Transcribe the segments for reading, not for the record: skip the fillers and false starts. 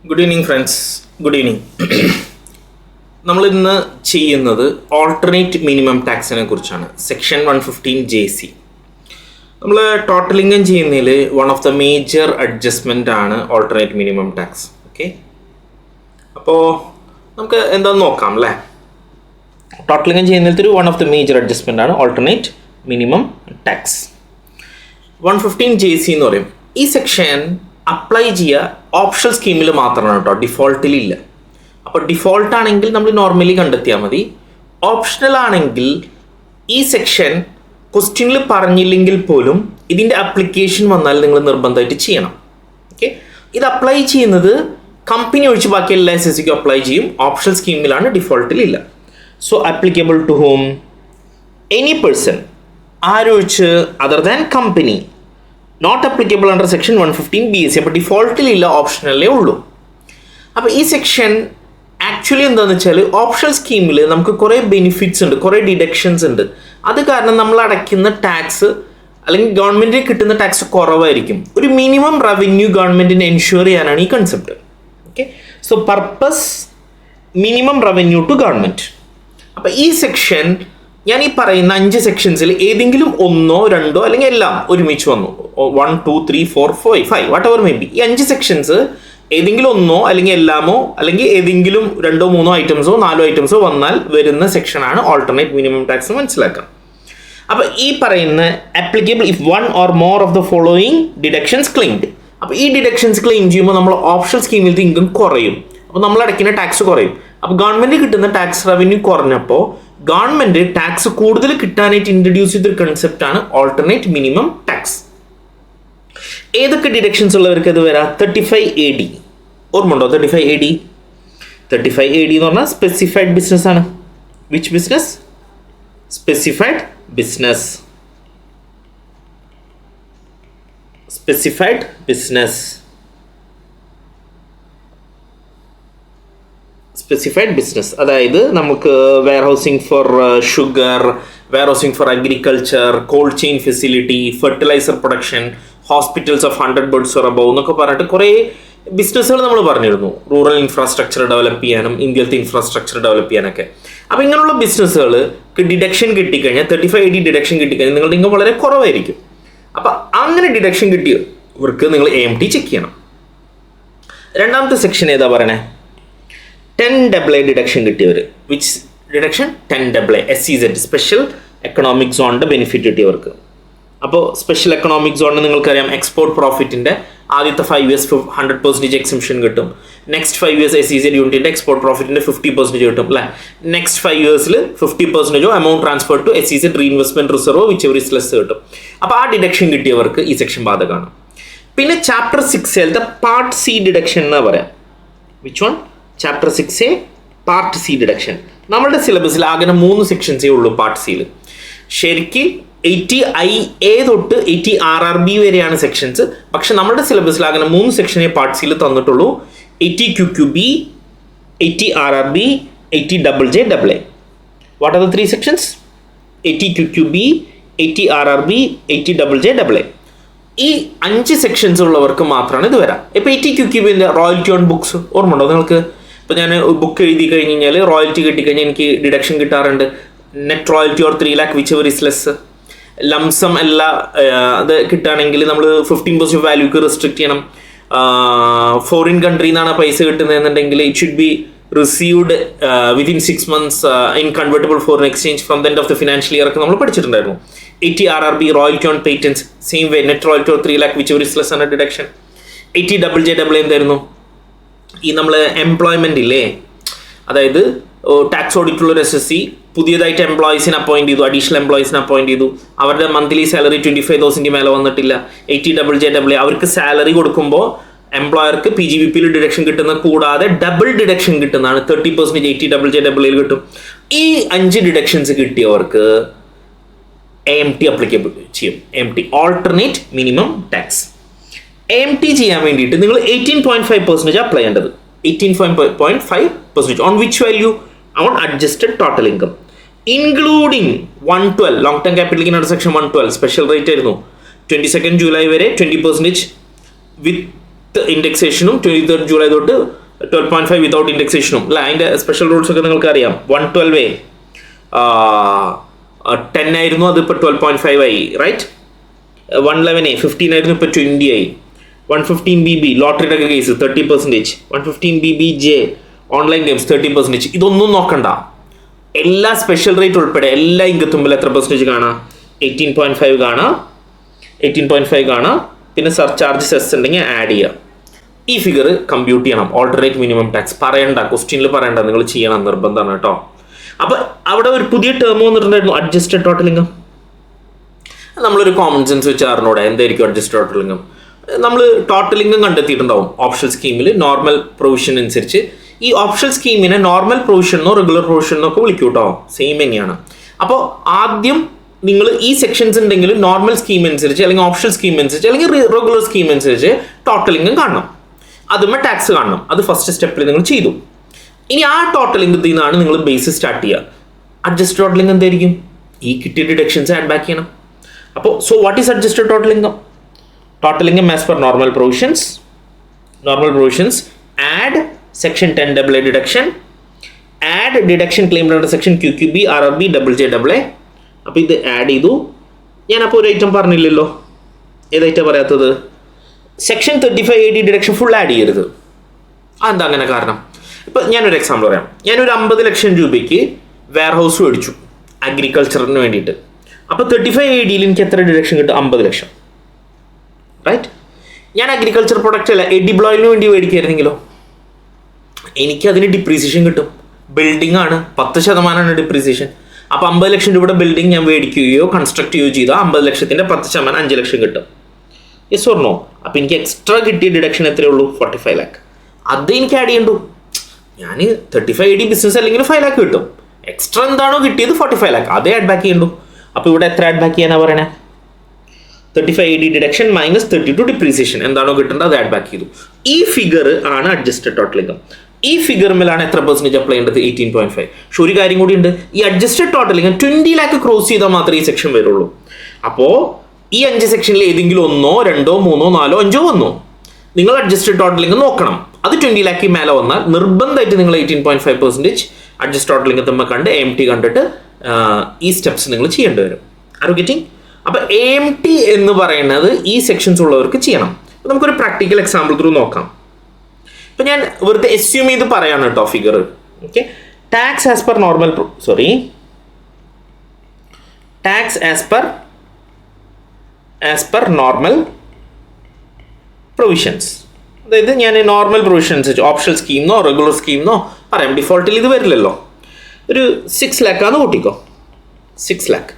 Good evening friends. Good evening. നമ്മളിന്ന് ചെയ്യുന്നത് alternate minimum ടാക്സിനെ കുറിച്ചാണ്. Section 115JC. നമ്മൾ ടോട്ടൽ ഇൻകം ചെയ്യുന്നതിൽ one of the major adjustment ആണ് ഓൾട്ടർനേറ്റ് മിനിമം ടാക്സ്. ഓക്കെ, അപ്പോൾ നമുക്ക് എന്താണെന്ന് നോക്കാം അല്ലേ. ടോട്ടൽ ഇൻകം ചെയ്യുന്നതിൽ one of the major adjustment ആണ് ഓൾട്ടർനേറ്റ് മിനിമം ടാക്സ്. 115JC എന്ന് പറയും. ഈ സെക്ഷൻ അപ്ലൈ ചെയ്യുക ഓപ്ഷണൽ സ്കീമിൽ മാത്രമാണ് കേട്ടോ, ഡിഫോൾട്ടിലില്ല. അപ്പോൾ ഡിഫോൾട്ട് ആണെങ്കിൽ നമ്മൾ നോർമലി കണ്ടെത്തിയാൽ മതി. ഓപ്ഷണൽ ആണെങ്കിൽ ഈ സെക്ഷൻ ക്വസ്റ്റ്യനിൽ പറഞ്ഞില്ലെങ്കിൽ പോലും ഇതിൻ്റെ അപ്ലിക്കേഷൻ വന്നാൽ നിങ്ങൾ നിർബന്ധമായിട്ട് ചെയ്യണം. ഓക്കെ, ഇത് അപ്ലൈ ചെയ്യുന്നത് കമ്പനി ഒഴിച്ച് ബാക്കി എല്ലാ SSCക്കും അപ്ലൈ ചെയ്യും. ഓപ്ഷണൽ സ്കീമിലാണ്, ഡിഫോൾട്ടിലില്ല. So applicable to whom any person, ആരൊഴിച്ച് other than company, not applicable under section 115BSC. അപ്പോൾ ഡിഫോൾട്ടിലില്ല, ഓപ്ഷനല്ലേ ഉള്ളൂ. അപ്പോൾ ഈ സെക്ഷൻ ആക്ച്വലി എന്താണെന്ന് വെച്ചാൽ ഓപ്ഷണൽ സ്കീമിൽ നമുക്ക് കുറേ ബെനിഫിറ്റ്സ് ഉണ്ട്, കുറേ ഡിഡക്ഷൻസ് ഉണ്ട്. അത് കാരണം നമ്മൾ അടയ്ക്കുന്ന ടാക്സ് അല്ലെങ്കിൽ ഗവൺമെൻറ്റിന് കിട്ടുന്ന ടാക്സ് കുറവായിരിക്കും. ഒരു മിനിമം റവന്യൂ ഗവൺമെൻറ്റിന് എൻഷുർ ചെയ്യാനാണ് ഈ concept. Okay, so purpose minimum revenue to government. അപ്പോൾ ഈ സെക്ഷൻ ഞാൻ ഈ പറയുന്ന 5 സെക്ഷൻസിൽ ഏതെങ്കിലും ഒന്നോ രണ്ടോ അല്ലെങ്കിൽ എല്ലാം ഒരുമിച്ച് വന്നു, 1 2 3 4 5 വാട്ട് എവർ മേ ബി, ഈ 5 സെക്ഷൻസ് ഏതെങ്കിലും ഒന്നോ അല്ലെങ്കിൽ എല്ലാമോ അല്ലെങ്കിൽ ഏതെങ്കിലും 2 3 ഐറ്റംസോ 4 ഐറ്റംസോ വന്നാൽ വരുന്ന സെക്ഷനാണ് ഓൾട്ടർനേറ്റ് മിനിമം ടാക്സ്. മനസ്സിലാക്കാം. അപ്പോൾ ഈ പറയുന്ന applicable if one or more of the following deductions claimed. അപ്പോൾ ഈ ഡിഡക്ഷൻസ് ക്ലെയിം ചെയ്യുമ്പോൾ നമ്മൾ ഓപ്ഷണൽ സ്കീമിലത്തെ ഇൻകം കുറയും, അപ്പോൾ നമ്മൾ അടയ്ക്കുന്ന ടാക്സ് കുറയും. അപ്പോൾ ഗവൺമെൻറ് കിട്ടുന്ന ടാക്സ് റവന്യൂ കുറഞ്ഞപ്പോൾ ഗവൺമെൻറ് ടാക്സ് കൂടുതൽ കിട്ടാനായിട്ട് ഇൻട്രൊഡ്യൂസ് ചെയ്തൊരു കൺസെപ്റ്റാണ് ഓൾട്ടർനേറ്റ് മിനിമം ടാക്സ്. ഏതൊക്കെ ഡിഡക്ഷൻസ് ഉള്ളവർക്ക് അത് വരാം? 35AD ഓർമ്മയുണ്ടോ? 35AD എന്ന് പറഞ്ഞാൽ സ്പെസിഫൈഡ് ബിസിനസ് ആണ്. Which business? Specified business. Specified business. Specified business അതായത് നമുക്ക് warehousing for sugar, warehousing for agriculture, cold chain facility, fertilizer production, hospitals of 100 beds or above എന്നൊക്കെ പറഞ്ഞിട്ട് കുറേ ബിസിനസ്സുകൾ നമ്മൾ പറഞ്ഞിരുന്നു. റൂറൽ ഇൻഫ്രാസ്ട്രക്ചർ ഡെവലപ്പ് ചെയ്യാനും ഇന്ത്യയിലത്തെ ഇൻഫ്രാസ്ട്രക്ചർ ഡെവലപ്പ് ചെയ്യാനൊക്കെ. അപ്പോൾ ഇങ്ങനെയുള്ള ബിസിനസ്സുകൾക്ക് ഡിഡക്ഷൻ കിട്ടിക്കഴിഞ്ഞാൽ 35AD ഡിഡക്ഷൻ കിട്ടിക്കഴിഞ്ഞാൽ നിങ്ങളുടെ ഇൻകം വളരെ കുറവായിരിക്കും. അപ്പോൾ അങ്ങനെ ഡിഡക്ഷൻ കിട്ടിയവർക്ക് നിങ്ങൾ AMT ചെക്ക് ചെയ്യണം. രണ്ടാമത്തെ സെക്ഷൻ ഏതാ പറയണേ? 10AA ഡിഡക്ഷൻ കിട്ടിയവർ. Which deduction? 10AA SEZ, special economic സോണിൻ്റെ ബെനിഫിറ്റ് കിട്ടിയവർക്ക്. അപ്പോൾ സ്പെഷ്യൽ എക്കണോമിക് സോണിന് നിങ്ങൾക്കറിയാം എക്സ്പോർട്ട് പ്രോഫിറ്റിൻ്റെ ആദ്യത്തെ 5 years 100% എക്സംഷൻ കിട്ടും. നെക്സ്റ്റ് 5 years SEZ യൂണിറ്റിൻ്റെ എക്സ്പോർട്ട് പ്രോഫിറ്റിൻ്റെ 50% കിട്ടും അല്ലേ. Next 5 years 50% amount transfer to SEZ reinvestment reserve whichever is less കിട്ടും. അപ്പോൾ ആ ഡിഡക്ഷൻ കിട്ടിയവർക്ക് ഈ സെക്ഷൻ ബാധകമാണ്. പിന്നെ ചാപ്റ്റർ 6 പാർട്ട് C ഡിഡക്ഷൻ എന്ന് പറയാം. Which one? Chapter 6A part C deduction. നമ്മളുടെ സിലബസിൽ ആകെ 3 സെക്ഷൻസേ ഉള്ളൂ പാർട്ട് സിയിൽ. ശരിക്കും 80IA തൊട്ട് 80RRB വരെയാണ് സെക്ഷൻസ്. പക്ഷെ നമ്മുടെ സിലബസിൽ ആകെ 3 സെക്ഷനേ പാർട്ട് സിയിൽ തന്നിട്ടുള്ളൂ. 80QQB, 80RRB, 80JJAA. What are the 3 sections? 80QQB, 80RRB, 80JJAA. ഈ 5 സെക്ഷൻസ് ഉള്ളവർക്ക് മാത്രമാണ് ഇത് വരാം. ഇപ്പോൾ 80QQBൻ്റെ റോയൽറ്റി ഓൺ ബുക്സ് ഓർമ്മയുണ്ടോ നിങ്ങൾക്ക്? ഇപ്പോൾ ഞാൻ ബുക്ക് എഴുതി കഴിഞ്ഞ് കഴിഞ്ഞാൽ റോയൽറ്റി കിട്ടിക്കഴിഞ്ഞാൽ എനിക്ക് ഡിഡക്ഷൻ കിട്ടാറുണ്ട്. Net royalty or 3 lakh whichever is less. Lump sum അല്ല അത് കിട്ടുകയാണെങ്കിൽ നമ്മൾ 15% വാല്യൂക്ക് റെസ്ട്രിക്റ്റ് ചെയ്യണം. ഫോറിൻ കൺട്രിയിൽ നിന്നാണ് പൈസ കിട്ടുന്നതെന്നുണ്ടെങ്കിൽ it should be received within 6 months in convertible foreign exchange from the end of the financial year ഒക്കെ നമ്മൾ പഠിച്ചിട്ടുണ്ടായിരുന്നു. 80RRB royalty on patents same way, net royalty or 3 lakh whichever is less ആണ് deduction. 80JJAA എന്തായിരുന്നു? ഈ നമ്മൾ employment ഇല്ലേ, അതായത് tax ഓഡിറ്റുള്ളൊരു SSC പുതിയതായിട്ട് എംപ്ലോയീസിനെ അപ്പോയിൻറ്റ് ചെയ്തു, അഡീഷണൽ എംപ്ലോയീസിനെ അപ്പോയിൻറ്റ് ചെയ്തു. അവരുടെ മന്ത്ലി സാലറി 25,000 മേലെ വന്നിട്ടില്ല. 80JJAA അവർക്ക് സാലറി കൊടുക്കുമ്പോൾ എംപ്ലോയർക്ക് PGBPയിൽ ഡിഡക്ഷൻ കിട്ടുന്ന കൂടാതെ ഡബിൾ ഡിഡക്ഷൻ കിട്ടുന്നതാണ്. 30% 80JJAയിൽ കിട്ടും. ഈ 5 ഡിഡക്ഷൻസ് കിട്ടിയവർക്ക് AMT അപ്ലിക്കബിൾ ചെയ്യും. AMT alternate minimum tax. AMT ചെയ്യാൻ വേണ്ടിയിട്ട് നിങ്ങൾ 18.5% അപ്ലൈ ചെയ്യേണ്ടത്. 18.5% on which value? On adjusted total income including 112 long term capital gain under section 112 special rate ആയിരുന്നു. 22 July വരെ 20% വിത്ത് ഇൻഡെക്സേഷനും 23rd ജൂലൈ തൊട്ട് 12.5 വിതൗട്ട് ഇൻഡെക്സേഷനും അല്ല. അതിൻ്റെ സ്പെഷ്യൽ റൂൾസ് ഒക്കെ നിങ്ങൾക്ക് അറിയാം. 112A 10 ആയിരുന്നു, അത് ഇപ്പോൾ 12.5 ആയി, റൈറ്റ്. 111A 15 ആയിരുന്നു, ഇപ്പോൾ 20 ആയി. 115BB ലോട്ടറിയുടെ ഒക്കെ കേസ് 30%, 115BBJ ഓൺലൈൻ ഗെയിംസ് 30%. ഇതൊന്നും നോക്കണ്ട, എല്ലാ സ്പെഷ്യൽ റേറ്റ് ഉൾപ്പെടെ എല്ലാ ഇൻകത്തുമ്പിൽ എത്ര പെർസെൻറ്റേജ് കാണാം? 18.5 കാണാം, 18.5 കാണാം. പിന്നെ സർചാർജ് സെസ് ഉണ്ടെങ്കിൽ ആഡ് ചെയ്യുക. ഈ ഫിഗർ കമ്പ്യൂട്ട് ചെയ്യണം. ഓൾട്ടർനേറ്റ് മിനിമം ടാക്സ് പറയണ്ട, ക്വസ്റ്റ്യനിൽ പറയണ്ട, നിങ്ങൾ ചെയ്യണം, നിർബന്ധമാണ് കേട്ടോ. അപ്പോൾ അവിടെ ഒരു പുതിയ ടേം വന്നിട്ടുണ്ടായിരുന്നു, അഡ്ജസ്റ്റഡ് ടോട്ടൽ ഇൻകം. നമ്മളൊരു കോമൺ സെൻസ് വെച്ച് അറിഞ്ഞൂടെ എന്തായിരിക്കും അഡ്ജസ്റ്റഡ് ടോട്ടൽ ഇൻകം? നമ്മൾ ടോട്ടൽ ഇൻകം കണ്ടെത്തിയിട്ടുണ്ടാവും ഓപ്ഷണൽ സ്കീമിൽ നോർമൽ പ്രൊവിഷൻ അനുസരിച്ച്. ഈ ഓപ്ഷണൽ സ്കീമിനെ നോർമൽ പ്രൊവിഷനോ റെഗുലർ പ്രൊവിഷനോ ഒക്കെ വിളിക്കും കേട്ടോ, സെയിം തന്നെയാണ്. അപ്പോൾ ആദ്യം നിങ്ങൾ ഈ സെക്ഷൻസ് ഉണ്ടെങ്കിൽ നോർമൽ സ്കീം അനുസരിച്ച് അല്ലെങ്കിൽ ഓപ്ഷണൽ സ്കീം അനുസരിച്ച് അല്ലെങ്കിൽ റെഗുലർ സ്കീം അനുസരിച്ച് ടോട്ടൽ ഇൻകം കാണണം, അതുമ്പോൾ ടാക്സ് കാണണം. അത് ഫസ്റ്റ് സ്റ്റെപ്പിൽ നിങ്ങൾ ചെയ്തു. ഇനി ആ ടോട്ടൽ ഇൻകത്തിൽ നിന്നാണ് നിങ്ങൾ ബേസ് സ്റ്റാർട്ട് ചെയ്യുക. അഡ്ജസ്റ്റഡ് ടോട്ടൽ ഇൻകം എന്തായിരിക്കും? ഈ കിട്ടിയ ഡിഡക്ഷൻസ് ആഡ് ബാക്ക് ചെയ്യണം. അപ്പോൾ what is adjusted total income? Total income as per normal provisions add section 10AA deduction, add deduction claimed under section QQB RRB JJAA. അപ്പോൾ ഇത് add ചെയ്തു. ഞാനപ്പോൾ ഒരു ഐറ്റം പറഞ്ഞില്ലല്ലോ, ഏതൈറ്റം പറയാത്തത്? Section 35AD deduction full add ചെയ്യരുത്. അതെന്താ അങ്ങനെ കാരണം? ഇപ്പം ഞാനൊരു എക്സാമ്പിൾ പറയാം. ഞാനൊരു 50 ലക്ഷം രൂപയ്ക്ക് വെയർ ഹൗസ് മേടിച്ചു അഗ്രികൾച്ചറിന് വേണ്ടിയിട്ട്. അപ്പോൾ 35ADയിൽ എനിക്ക് എത്ര ഡിഡക്ഷൻ കിട്ടും? 50 ലക്ഷം, റൈറ്റ്. ഞാൻ അഗ്രികൾച്ചർ പ്രൊഡക്റ്റ് അല്ല എഡിബ്ലോയിന് വേണ്ടി മേടിക്കായിരുന്നെങ്കിലോ എനിക്കതിന് ഡിപ്രീസിയേഷൻ കിട്ടും. ബിൽഡിംഗ് ആണ്, 10% ഡിപ്രീസിയേഷൻ. അപ്പോൾ 50 ലക്ഷം രൂപയുടെ ബിൽഡിംഗ് ഞാൻ മേടിക്കുകയോ കൺസ്ട്രക്ട് ചെയ്യുകയോ ചെയ്താൽ 50 ലക്ഷത്തിൻ്റെ 10% 5 ലക്ഷം കിട്ടും. Yes or no? അപ്പോൾ എനിക്ക് എക്സ്ട്രാ കിട്ടിയ ഡിഡക്ഷൻ എത്രയേ ഉള്ളൂ? 45 lakh. അത് എനിക്ക് ആഡ് ചെയ്യണ്ടു. ഞാൻ 35AD ബിസിനസ് അല്ലെങ്കിൽ 5 lakh കിട്ടും. എക്സ്ട്രാ എന്താണോ കിട്ടിയത് 45 lakh, അതേ ആഡ് ബാക്ക് ചെയ്യണ്ടു. അപ്പോൾ ഇവിടെ എത്ര ആഡ് ബാക്ക് ചെയ്യാനാണ് പറയണേ? 35AD deduction minus 32 depreciation. എന്താണോ കിട്ടേണ്ടത് അത് ആഡ് ബാക്ക് ചെയ്തു. ഈ ഫിഗർ ആണ് അഡ്ജസ്റ്റഡ് ടോട്ടൽ ഇൻകം. ഈ ഫിഗറിലാണ് എത്ര പെർസെൻറ്റേജ് അപ്ലൈ ചെയ്യേണ്ടത്? 18.5. പക്ഷെ ഒരു കാര്യം കൂടി ഉണ്ട്, ഈ adjusted total income 20 lakh cross ചെയ്താൽ മാത്രമേ ഈ സെക്ഷൻ വരുള്ളൂ. അപ്പോൾ ഈ 5 സെക്ഷനിൽ ഏതെങ്കിലും 1, 2, 3, 4, 5 വന്നു, നിങ്ങൾ അഡ്ജസ്റ്റഡ് ടോട്ടൽ ഇൻകം നോക്കണം. അത് 20 lakh മേലെ വന്നാൽ നിർബന്ധമായിട്ട് നിങ്ങൾ 18.5% അഡ്ജസ്റ്റ് ടോട്ടൽ ഇൻകം തമ്മിൽ കണ്ട് AMT കണ്ടിട്ട് ഈ സ്റ്റെപ്സ് നിങ്ങൾ ചെയ്യേണ്ടി വരും. Are you getting? അപ്പോൾ AMT എന്ന് പറയുന്നത് ഈ സെക്ഷൻസ് ഉള്ളവർക്ക് ചെയ്യണം. നമുക്കൊരു പ്രാക്ടിക്കൽ എക്സാമ്പിൾ ത്രൂ നോക്കാം. ഇപ്പം ഞാൻ വെറുതെ എസ്യൂം ചെയ്ത് പറയാണ് കേട്ടോ figure. Okay, tax as per normal normal provisions. അതായത് ഞാൻ നോർമൽ പ്രൊവിഷൻസ് ഓപ്ഷണൽ സ്കീമെന്നോ റെഗുലർ സ്കീമെന്നോ പറയാം. ഡിഫോൾട്ടിൽ ഇത് വരില്ലല്ലോ. ഒരു 6 lakh ആണ് കൂട്ടിക്കോ. 6 lakh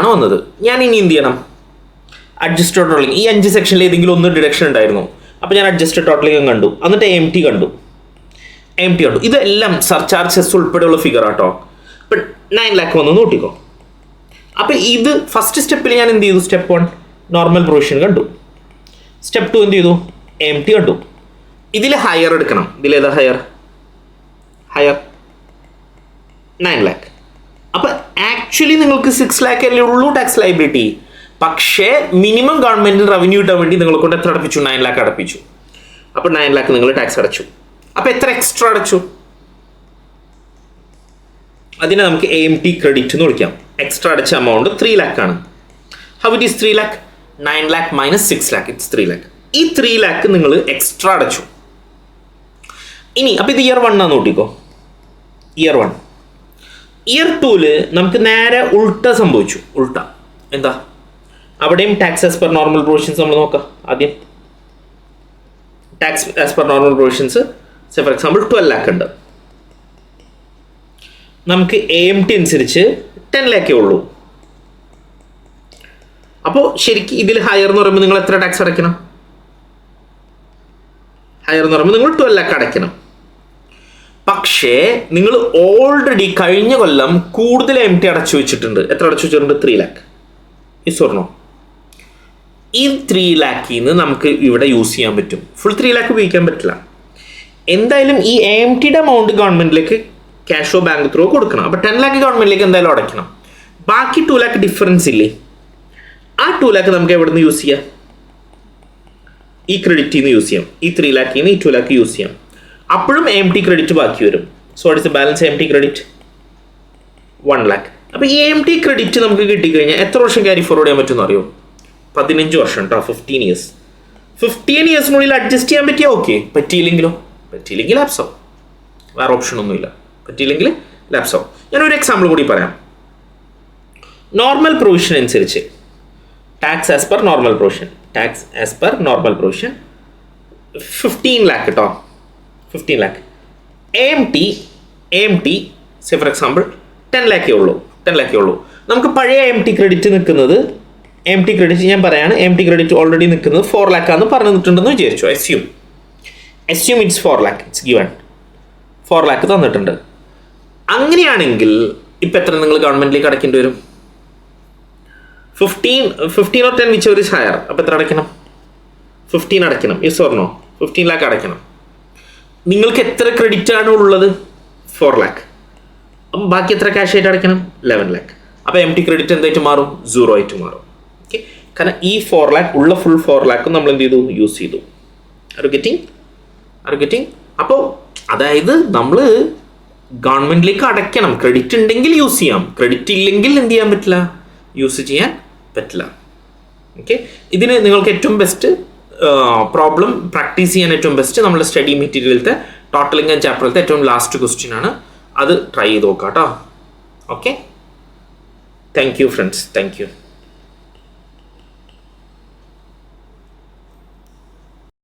ആണ് വന്നത്. ഞാൻ ഇനി എന്ത് ചെയ്യണം? Adjusted totalling. ഈ 5 സെക്ഷനിൽ ഏതെങ്കിലും ഒന്ന് ഡിഡക്ഷൻ ഉണ്ടായിരുന്നു. അപ്പോൾ ഞാൻ അഡ്ജസ്റ്റഡ് ടോട്ടലിംഗ് കണ്ടു, എന്നിട്ട് AMT കണ്ടു. ഇതെല്ലാം സർചാർജസ് ഉൾപ്പെടെയുള്ള ഫിഗർ ആട്ടോ. ഇപ്പം 9 lakh വന്നു കൂട്ടിക്കോ. അപ്പോൾ ഇത് ഫസ്റ്റ് സ്റ്റെപ്പിൽ ഞാൻ എന്ത് ചെയ്തു? സ്റ്റെപ്പ് 1 നോർമൽ പ്രൊവിഷൻ കണ്ടു. സ്റ്റെപ്പ് 2 എന്ത് ചെയ്തു? AMT കണ്ടു. ഇതിൽ ഹയർ എടുക്കണം. ഇതിലേതാ ഹയർ? 9 lakh. അപ്പോൾ ആക്ച്വലി നിങ്ങൾക്ക് 6 lakh അല്ലേ ഉള്ളൂ ടാക്സ് ലയബിലിറ്റി. പക്ഷേ മിനിമം ഗവൺമെൻറ്റിന് റവന്യൂ കിട്ടാൻ വേണ്ടി നിങ്ങളെ കൊണ്ട് എത്ര അടപ്പിച്ചു? 9 lakh അടപ്പിച്ചു. അപ്പോൾ 9 lakh നിങ്ങൾ ടാക്സ് അടച്ചു. അപ്പോൾ എത്ര എക്സ്ട്രാ അടച്ചു? അതിനെ നമുക്ക് AMT ക്രെഡിറ്റ് എന്ന് വിളിക്കാം. എക്സ്ട്രാ അടച്ച എമൗണ്ട് 3 lakh ആണ്. How it is 3 lakh? 9 lakh minus 6 lakh, it's 3 lakh. ഈ 3 lakh നിങ്ങൾ എക്സ്ട്രാ അടച്ചു. ഇനി അപ്പോൾ ഇത് ഇയർ 1 ആണെന്ന് കൂട്ടിക്കോ. ഇയർ 1. ഇയർ 2 നമുക്ക് നേരെ ഉൾട്ട സംഭവിച്ചു. എന്താ? അവിടെയും tax as per normal provisions നമ്മൾ നോക്കാം. ആദ്യം tax as per normal provisions for example 12 lakh ഉണ്ട്. നമുക്ക് AMT അനുസരിച്ച് 10 lakh ഉള്ളൂ. അപ്പോൾ ശരിക്കും ഇതിൽ ഹയർ എന്ന് പറയുമ്പോൾ നിങ്ങൾ എത്ര ടാക്സ് അടയ്ക്കണം? ഹയർ എന്ന് പറയുമ്പോൾ നിങ്ങൾ 12 lakh അടയ്ക്കണം. പക്ഷേ നിങ്ങൾ ഓൾറെഡി കഴിഞ്ഞ കൊല്ലം കൂടുതൽ AMT അടച്ചു വെച്ചിട്ടുണ്ട്. എത്ര അടച്ചു വെച്ചിട്ടുണ്ട്? 3 lakh. ഈ സ്വർണ്ണോ ഈ 3 lakh നമുക്ക് ഇവിടെ യൂസ് ചെയ്യാൻ പറ്റും. ഫുൾ 3 lakh ഉപയോഗിക്കാൻ പറ്റില്ല. എന്തായാലും ഈ AMTയുടെ എമൗണ്ട് ഗവൺമെൻറ്റിലേക്ക് ക്യാഷോ ബാങ്ക് ത്രൂ കൊടുക്കണം. അപ്പോൾ 10 lakh ഗവൺമെൻറ്റിലേക്ക് എന്തായാലും അടയ്ക്കണം. ബാക്കി 2 lakh ഡിഫറൻസ് ഇല്ലേ? ആ 2 lakh നമുക്ക് എവിടെ നിന്ന് യൂസ് ചെയ്യാം? ഈ ക്രെഡിറ്റിൽ നിന്ന് യൂസ് ചെയ്യാം, ഈ 3 lakhൽ നിന്ന് ഈ 2 lakh യൂസ് ചെയ്യാം. അപ്പോഴും AMT ക്രെഡിറ്റ് ബാക്കി വരും. So what is the balance AMT credit? 1 lakh. അപ്പോൾ ഈ AMT ക്രെഡിറ്റ് നമുക്ക് കിട്ടിക്കഴിഞ്ഞാൽ എത്ര വർഷം ക്യാരി ഫോർവേഡ് ചെയ്യാൻ പറ്റുമെന്ന് അറിയോ? 15 വർഷം കേട്ടോ, 15 years. 15 yearsനുള്ളിൽ അഡ്ജസ്റ്റ് ചെയ്യാൻ പറ്റിയാൽ ഓക്കെ. പറ്റിയില്ലെങ്കിലോ? പറ്റിയില്ലെങ്കിൽ ലാപ്സ് ആവും. വേറെ ഓപ്ഷൻ ഒന്നുമില്ല. പറ്റിയില്ലെങ്കിൽ ലാപ്സ് ആവും. ഞാനൊരു എക്സാമ്പിൾ കൂടി പറയാം. നോർമൽ പ്രൊവിഷൻ അനുസരിച്ച് tax as per normal provision 15 lakh കേട്ടോ, 15 lakh. AMT say for example 10 lakh ഉള്ളൂ. നമുക്ക് പഴയ AMT ക്രെഡിറ്റ് നിൽക്കുന്നത്, AMT ക്രെഡിറ്റ് ഞാൻ പറയാണ്, AMT ക്രെഡിറ്റ് ഓൾറെഡി നിൽക്കുന്നത് 4 lakh ആണെന്ന് പറഞ്ഞിട്ടുണ്ടെന്ന് വിചാരിച്ചു. Assume it's 4 lakh, it's given 4 lakh തന്നിട്ടുണ്ട്. അങ്ങനെയാണെങ്കിൽ ഇപ്പം എത്ര നിങ്ങൾ ഗവൺമെന്റിലേക്ക് അടയ്ക്കേണ്ടി വരും? 15 or 10 whichever is higher. അപ്പോൾ എത്ര അടയ്ക്കണം? 15 അടയ്ക്കണം. Yes or no? 15 lakh അടയ്ക്കണം. നിങ്ങൾക്ക് എത്ര ക്രെഡിറ്റ് ആണ് ഉള്ളത്? 4 lakh. അപ്പം ബാക്കി എത്ര ക്യാഷ് ആയിട്ട് അടയ്ക്കണം? 11 lakh. അപ്പോൾ AMT ക്രെഡിറ്റ് എന്തായിട്ട് മാറും? 0 ആയിട്ട് മാറും. ഓക്കെ, കാരണം ഈ 4 lakh ഉള്ള ഫുൾ 4 lakh നമ്മൾ എന്ത് ചെയ്തു? യൂസ് ചെയ്തു. Are getting? അപ്പോൾ അതായത് നമ്മൾ ഗവൺമെന്റിലേക്ക് അടയ്ക്കണം. ക്രെഡിറ്റ് ഉണ്ടെങ്കിൽ യൂസ് ചെയ്യാം, ക്രെഡിറ്റ് ഇല്ലെങ്കിൽ എന്ത് ചെയ്യാൻ പറ്റില്ല? യൂസ് ചെയ്യാൻ പറ്റില്ല. ഓക്കെ, ഇതിന് നിങ്ങൾക്ക് ഏറ്റവും ബെസ്റ്റ് പ്രോബ്ലം പ്രാക്ടീസ് ചെയ്യാൻ ഏറ്റവും ബെസ്റ്റ് നമ്മുടെ സ്റ്റഡി മെറ്റീരിയലത്തെ ടോട്ടൽ ഇൻകം ചാപ്റ്ററിലത്തെ ഏറ്റവും ലാസ്റ്റ് ക്വസ്റ്റ്യൻ ആണ്. അത് ട്രൈ ചെയ്ത് നോക്കാം കേട്ടോ. Okay, thank you friends, thank you.